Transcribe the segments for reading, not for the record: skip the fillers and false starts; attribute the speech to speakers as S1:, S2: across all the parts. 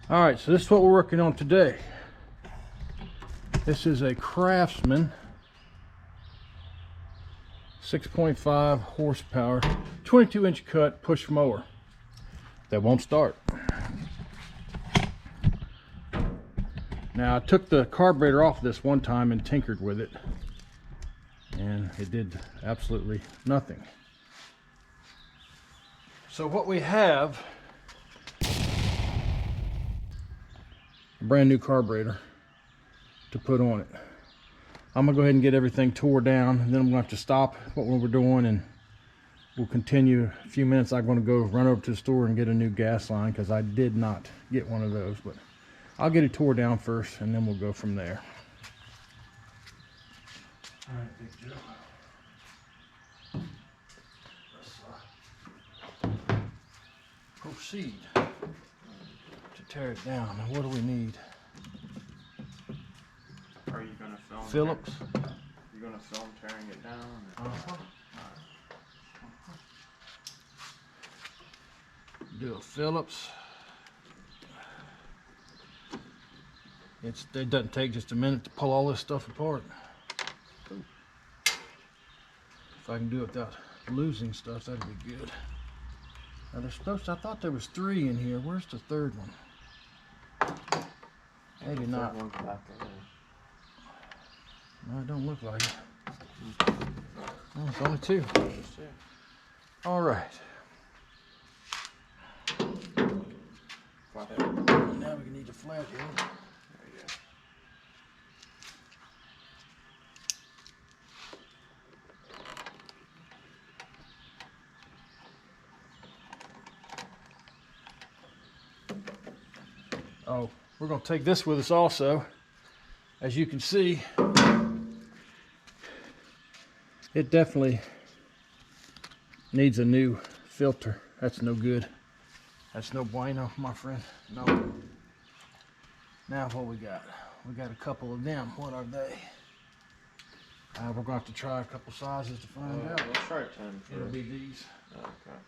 S1: All right, so this is what we're working on today. This is a Craftsman 6.5 horsepower 22-inch cut push mower that won't start. Now I took the carburetor off this one time and tinkered with it, and it did absolutely nothing. So what we have, a brand new carburetor to put on it. I'm gonna go ahead and get everything tore down, and then I'm gonna have to stop what we're doing and we'll continue. A few minutes I'm gonna go run over to the store and get a new gas line, because I did not get one of those, but I'll get it tore down first and then we'll go from there. All right, Big Joe. Let's proceed to tear it down. Now what do we need?
S2: Are you gonna film?
S1: Phillips.
S2: You're gonna film tearing it down?
S1: Do a Phillips. It doesn't take just a minute to pull all this stuff apart. If I can do it without losing stuff, that'd be good. Now there's supposed to, I thought there was 3 in here. Where's the third one? Maybe not. No, it don't look like it. Oh, it's only 2. All right. Now we need a flat here. There you go. Oh, we're going to take this with us also. As you can see, it definitely needs a new filter. That's no good. That's no bueno, my friend. No. Now what we got? We got a couple of them. What are they? We're going to have to try a couple sizes to find out.
S2: We'll try 10 first.
S1: It'll be these.
S2: Okay.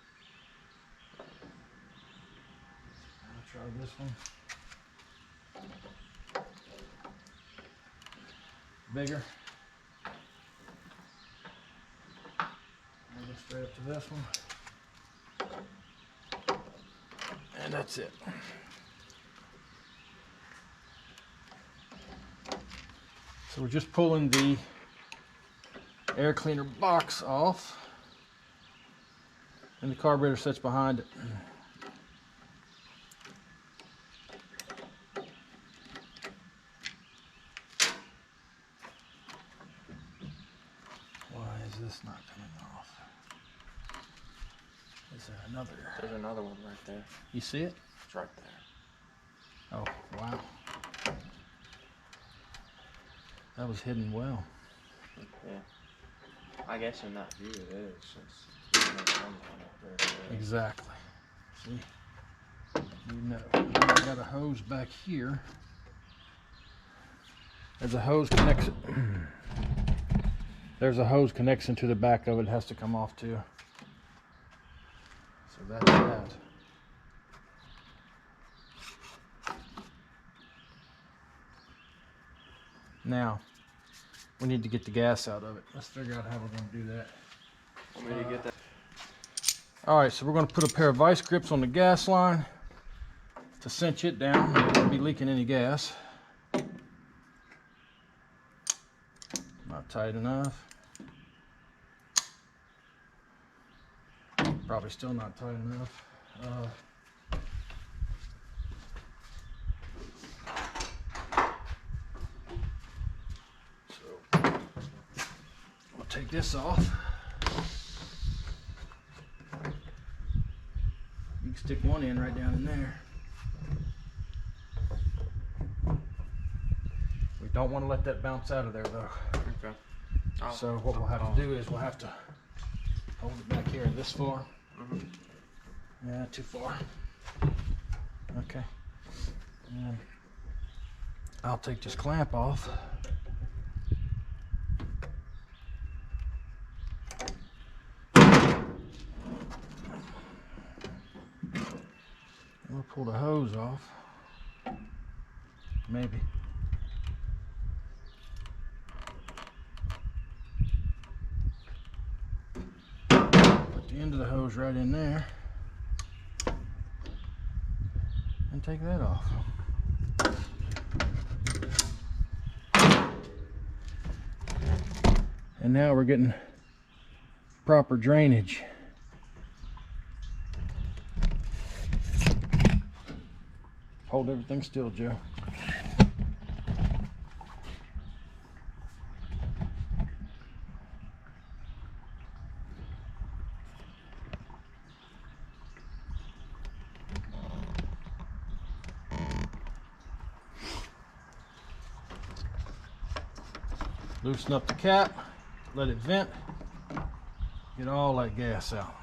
S1: I'll try this one. Bigger. I'll go straight up to this one. And that's it. So we're just pulling the air cleaner box off, and the carburetor sits behind it. Why is this not coming off? Is there another?
S2: There's another one right there.
S1: You see it?
S2: It's right there.
S1: Oh, wow. That was hidden well.
S2: Yeah. I guess in that view it is, since there's no sunlight up there.
S1: Exactly. See? You know. I got a hose back here. There's a hose connection. There's a hose connection to the back of it. It has to come off too. So that's that. Now, we need to get the gas out of it. Let's figure out how we're going to do that.
S2: Want me to get that?
S1: All right, so we're going to put a pair of vice grips on the gas line to cinch it down. It won't be leaking any gas. Not tight enough. Probably still not tight enough. Take this off. You can stick one end right down in there. We don't want to let that bounce out of there though.
S2: Okay.
S1: So what we'll have to do is we'll have to hold it back here this far. Yeah, too far. Okay. And I'll take this clamp off. We'll pull the hose off. Maybe. Put the end of the hose right in there. And take that off. And now we're getting proper drainage. Hold everything still, Joe. Loosen up the cap, let it vent, get all that gas out.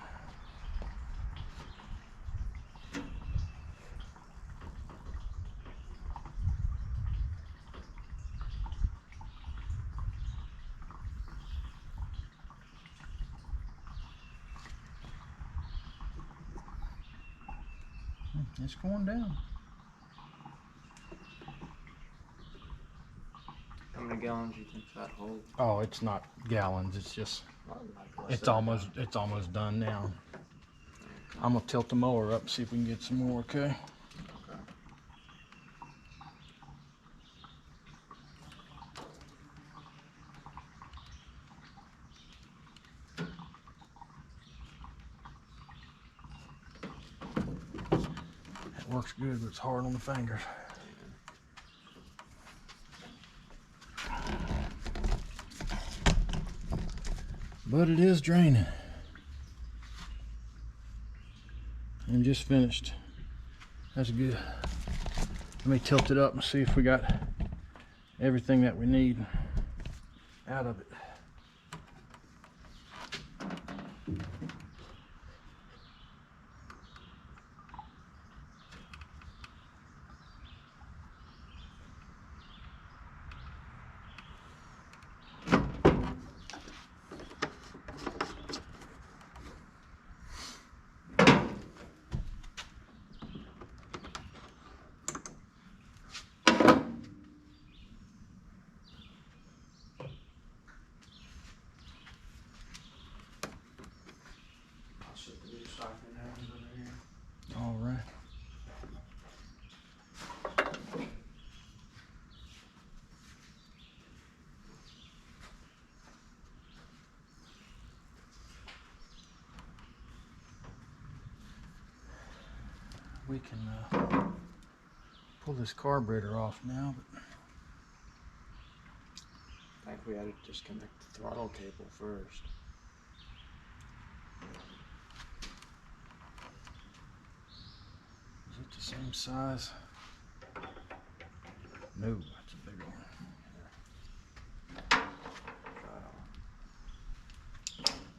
S1: It's going down.
S2: How many gallons do you think that holds?
S1: Oh, it's not gallons, it's just, it's almost done now. I'm gonna tilt the mower up, see if we can get some more, okay?
S2: Okay.
S1: It works good, but it's hard on the fingers. But it is draining. And just finished. That's good. Let me tilt it up and see if we got everything that we need out of it. All right. We can pull this carburetor off now, but
S2: I think we had to disconnect the throttle cable first.
S1: is it the same size? No, that's a big one.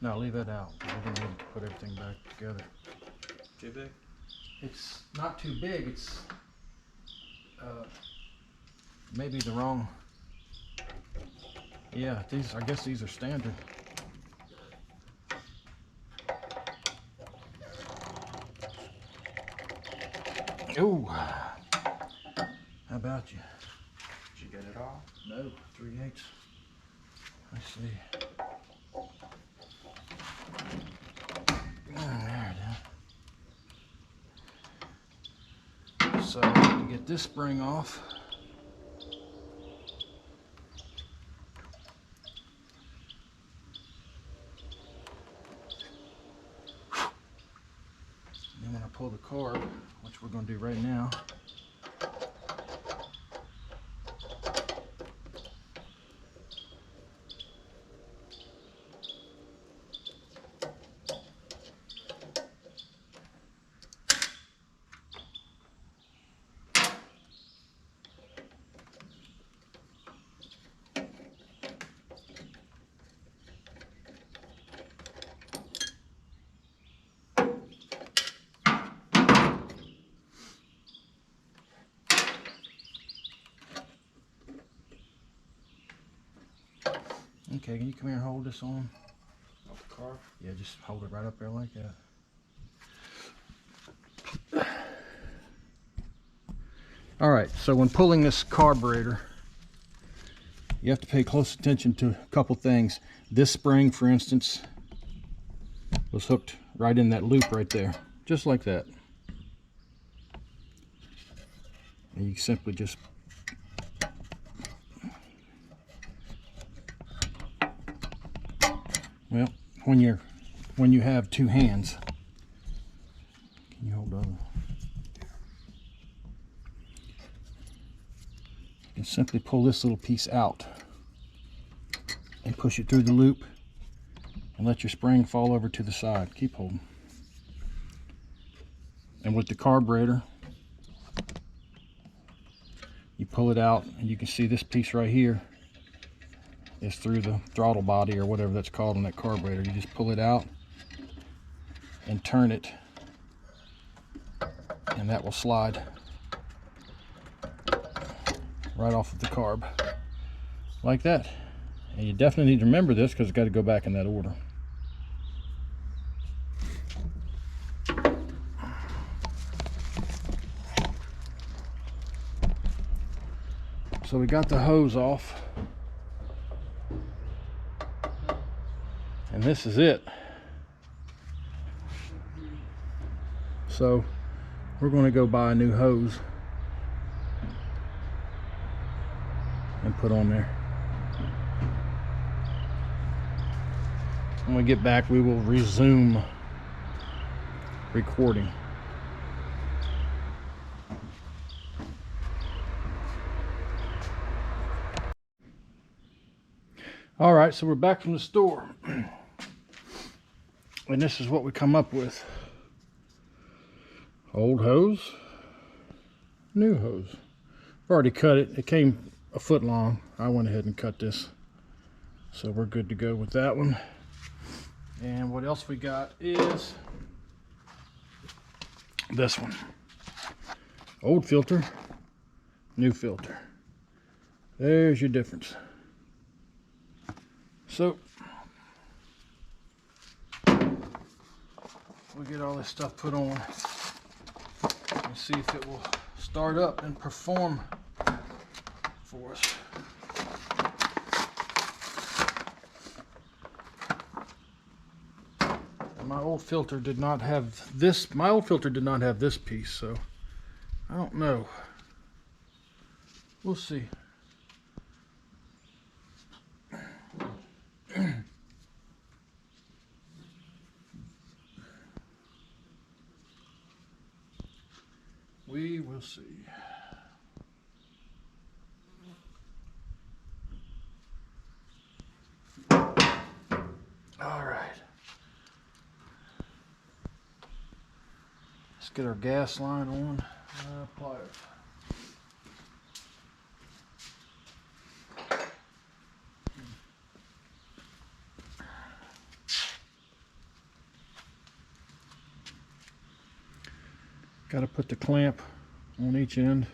S1: No, leave that out. We're gonna need to put everything back together.
S2: Too big?
S1: It's not too big. It's maybe the wrong. Yeah, these. I guess these are standard. Ooh. How about you?
S2: Did you get it all?
S1: No, 3/8. Let's see. There it is. So to get this spring off, and then when I pull the carb, which we're going to do right now, okay, can you come here and hold this on?
S2: Off the car?
S1: Yeah, just hold it right up there like that. All right, so when pulling this carburetor, you have to pay close attention to a couple things. This spring, for instance, was hooked right in that loop right there, just like that. And you simply just well, when you have two hands, can you hold on? You can simply pull this little piece out and push it through the loop and let your spring fall over to the side. Keep holding. And with the carburetor, you pull it out and you can see this piece right here is through the throttle body or whatever that's called on that carburetor. You just pull it out and turn it, and that will slide right off of the carb like that. And you definitely need to remember this because it's got to go back in that order. So we got the hose off, and this is it. So we're going to go buy a new hose and put on there. When we get back, we will resume recording. All right, so we're back from the store, and this is what we come up with. Old hose, new hose. I've already cut it. It came a foot long. I went ahead and cut this, so we're good to go with that one. And what else we got is this one. Old filter, new filter. There's your difference. So we'll get all this stuff put on and see if it will start up and perform for us. And my old filter did not have this. My old filter did not have this piece, so I don't know. We'll see. We will see. All right. Let's get our gas line on. Pliers. Got to put the clamp on each end.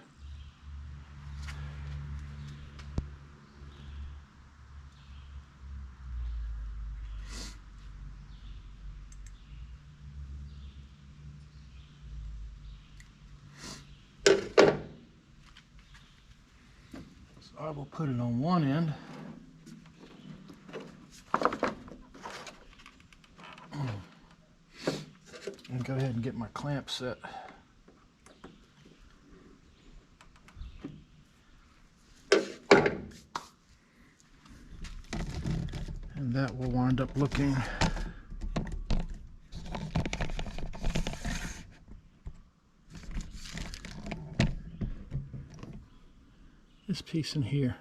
S1: So I will put it on one end. And go ahead and get my clamp set. And that will wind up looking this piece in here.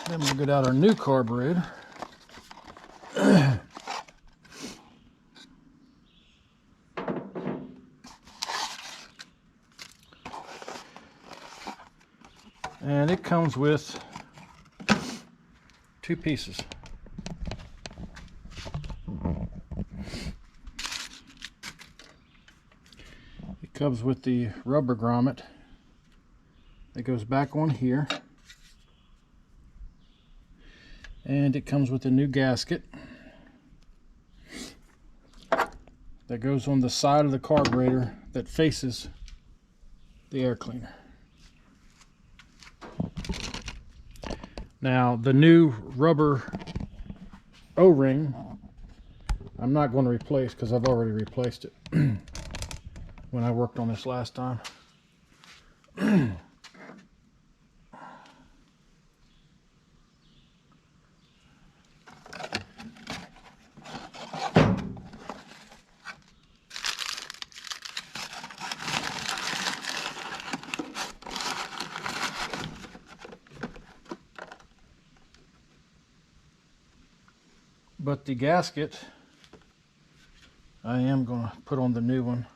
S1: Then we'll get out our new carburetor. And it comes with two pieces. It comes with the rubber grommet that goes back on here. And it comes with a new gasket that goes on the side of the carburetor that faces the air cleaner. Now the new rubber O-ring I'm not going to replace because I've already replaced it when I worked on this last time. But the gasket, I am going to put on the new one.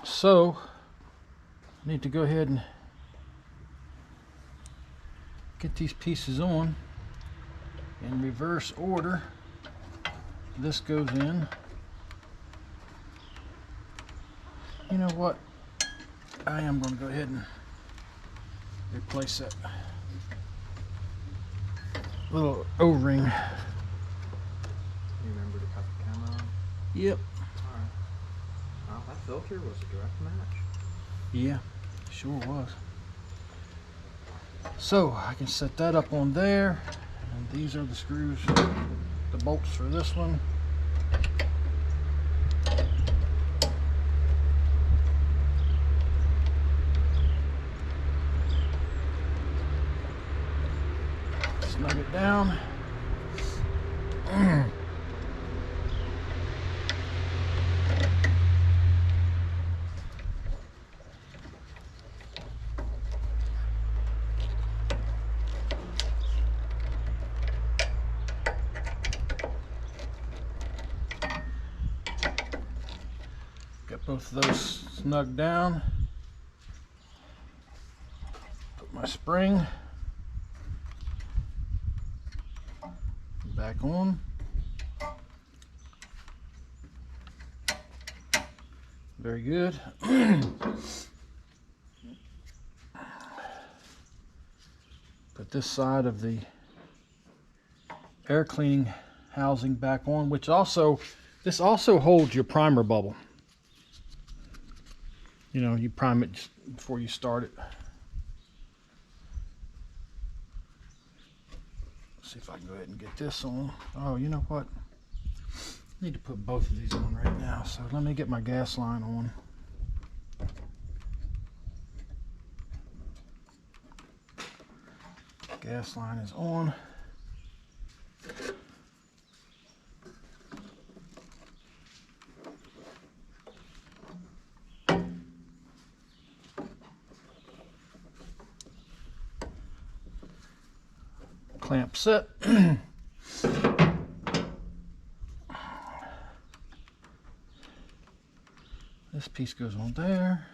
S1: So, I need to go ahead and get these pieces on in reverse order. This goes in. You know what? I am going to go ahead and replace that little O-ring.
S2: You remember to cut the camera on?
S1: Yep.
S2: Alright. Wow, that filter was a direct match.
S1: Yeah, sure was. So I can set that up on there, and these are the screws, the bolts for this one. Snug it down. Got both of those snug down. Put my spring back on. Very good. Put this side of the air cleaning housing back on, which also, this also holds your primer bubble. You know, you prime it just before you start it. Let's see if I can go ahead and get this on. Oh, you know what? I need to put both of these on right now. So let me get my gas line on. Gas line is on. Clamp set. This piece goes on there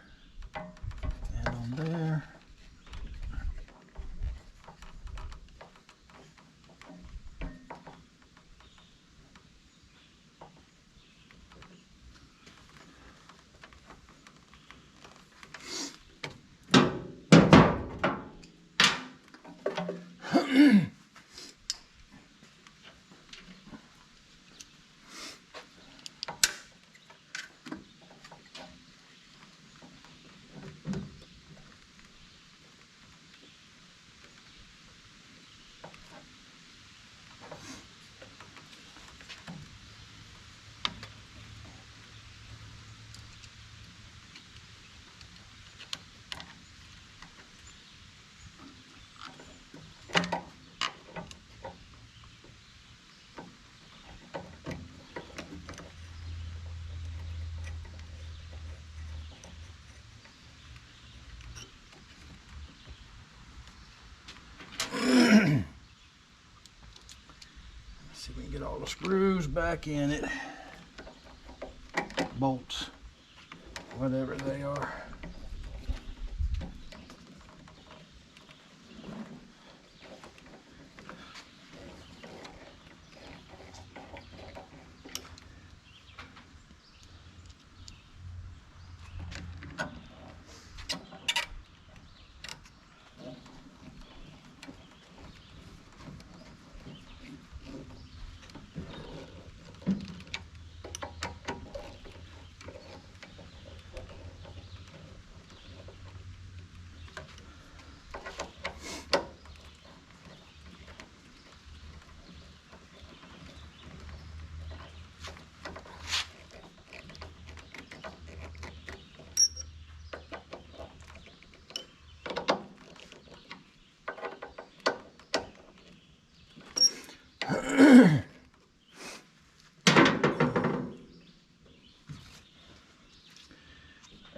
S1: and on there. the screws back in it. Bolts, whatever they are.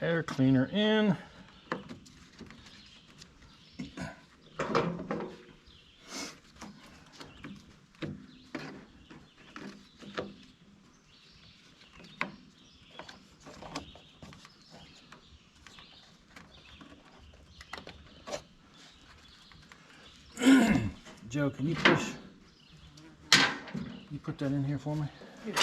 S1: Air cleaner in. Joe, can you put that in here for me?
S2: Yeah.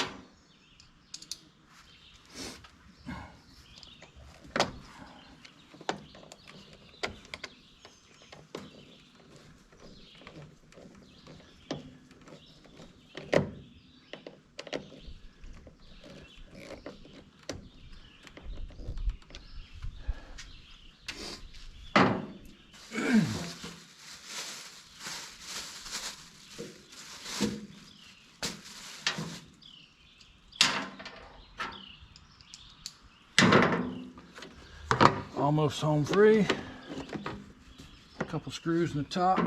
S1: Almost home free. A couple screws in the top.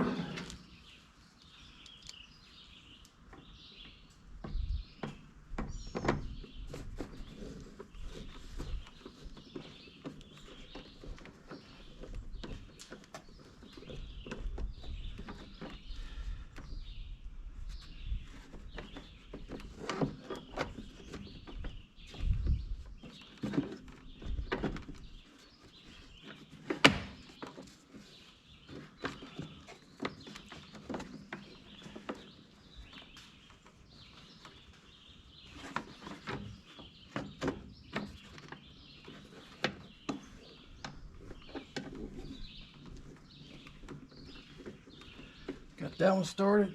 S1: Got that one started.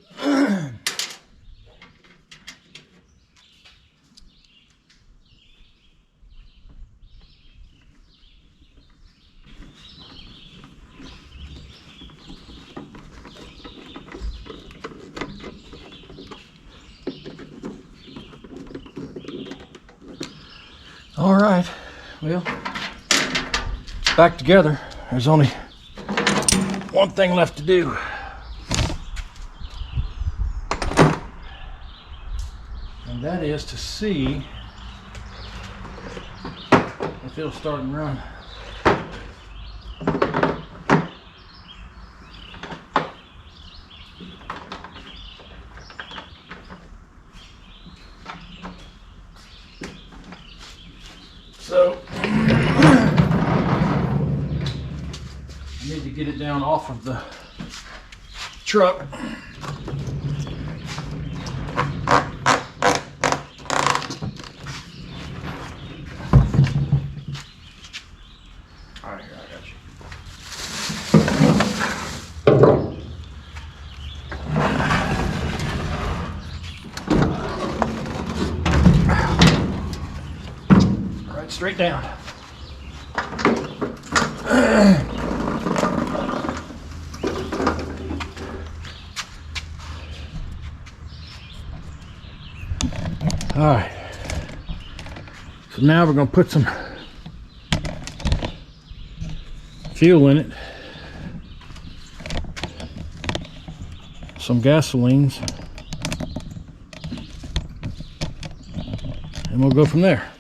S1: All right, well, it's back together. There's only one thing left to do. And that is to see if it'll start and run. So I need to get it down off of the truck. All right, here, I got you. All right, straight down. All right, so now we're going to put some fuel in it, some gasolines, and we'll go from there.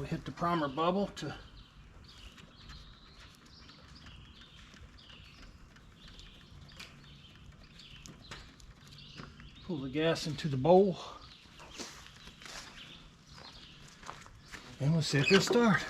S1: hit the primer bubble to pull the gas into the bowl. And we'll see if it'll start.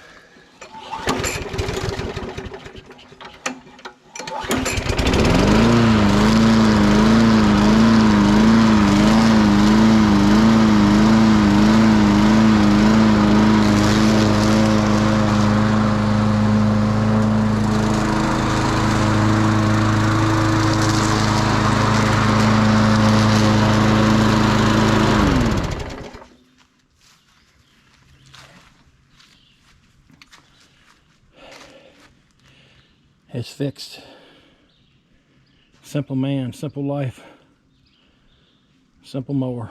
S1: It's fixed. Simple man, simple life, simple mower.